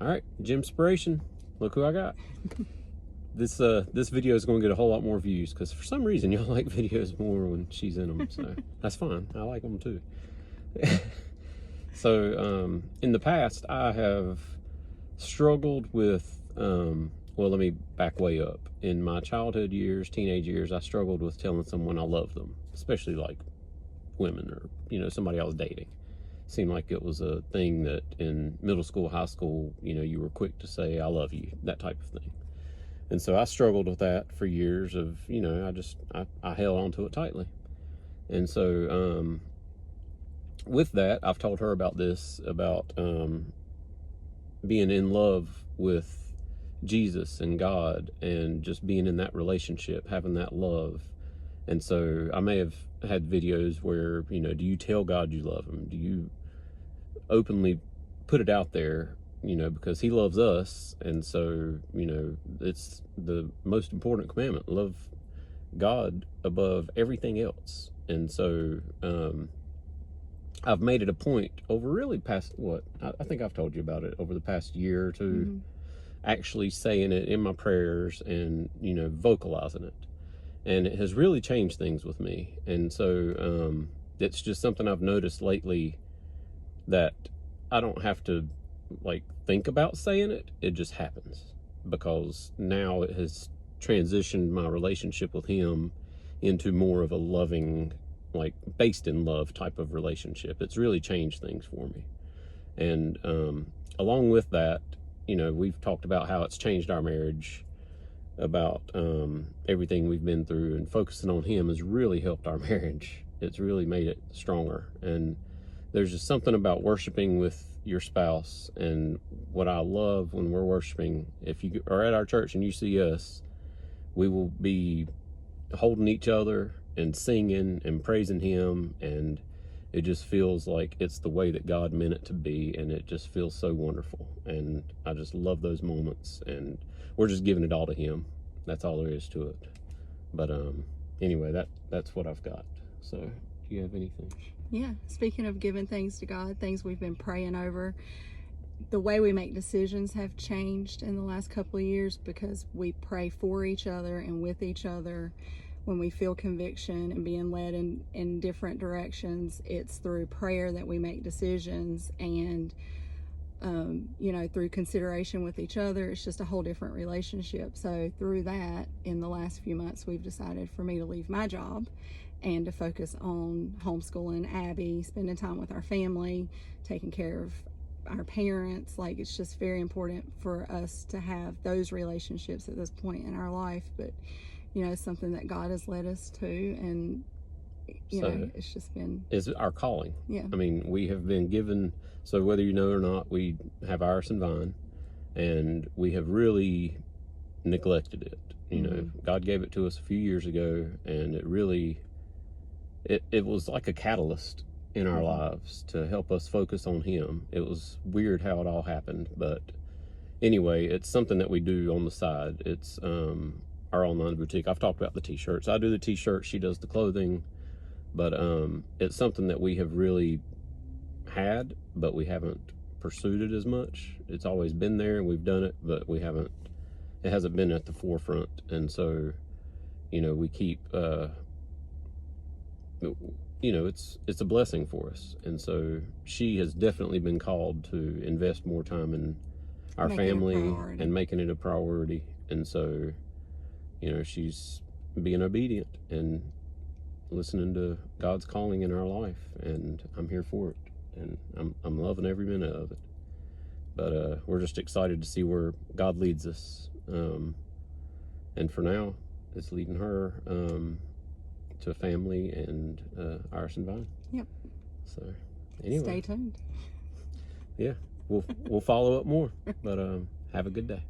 All right, Gymspiration. Look who I got. This video is going to get a whole lot more views because for some reason y'all like videos more when she's in them. So that's fine. I like them too. So in the past, I have struggled with. Well, let me back way up. In my childhood years, teenage years, I struggled with telling someone I loved them, especially like women or somebody I was dating. Seemed like it was a thing that in middle school, high school, you were quick to say I love you, that type of thing. And so I struggled with that for years of, I held on to it tightly. And so with that, I've told her about this, about being in love with Jesus and God and just being in that relationship, having that love. And so I may have had videos where, do you tell God you love him? Do you openly put it out there, because he loves us. And so, it's the most important commandment, love God above everything else. And so I've made it a point over really past, I think I've told you about it over the past year or two, actually saying it in my prayers and, vocalizing it. And it has really changed things with me. And so it's just something I've noticed lately, that I don't have to think about saying it. It just happens, because now it has transitioned my relationship with him into more of a loving, based in love type of relationship. It's really changed things for me. And along with that, we've talked about how it's changed our marriage, about everything we've been through, and focusing on him has really helped our marriage. It's really made it stronger. And there's just something about worshiping with your spouse. And what I love when we're worshiping, if you are at our church and you see us, we will be holding each other and singing and praising him. And it just feels like it's the way that God meant it to be. And it just feels so wonderful. And I just love those moments. And we're just giving it all to him. That's all there is to it. But anyway, that's what I've got. So do you have anything? Yeah, speaking of giving things to God, things we've been praying over, the way we make decisions have changed in the last couple of years, because we pray for each other and with each other. When we feel conviction and being led in different directions, it's through prayer that we make decisions. And through consideration with each other, it's just a whole different relationship. So through that, in the last few months, we've decided for me to leave my job and to focus on homeschooling Abby, spending time with our family, taking care of our parents. It's just very important for us to have those relationships at this point in our life. But it's something that God has led us to, and it's just been, is our calling. Yeah. I mean, we have been given, so whether you know or not, we have Iris and Vine, and we have really neglected it. God gave it to us a few years ago, and it really, it was like a catalyst in our lives to help us focus on him. It was weird how it all happened, but anyway, it's something that we do on the side. It's our online boutique. I've talked about the t-shirts. I do the t-shirts, she does the clothing. But it's something that we have really had, but we haven't pursued it as much. It's always been there, and we've done it, but it hasn't been at the forefront. And so, we keep, it's a blessing for us. And so she has definitely been called to invest more time in our family and making it a priority. And so, she's being obedient and listening to God's calling in our life, and I'm here for it, and I'm loving every minute of it. But we're just excited to see where God leads us, and for now it's leading her to a family and Iris and Vine. Yep. So anyway, stay tuned. Yeah, we'll follow up more. But have a good day.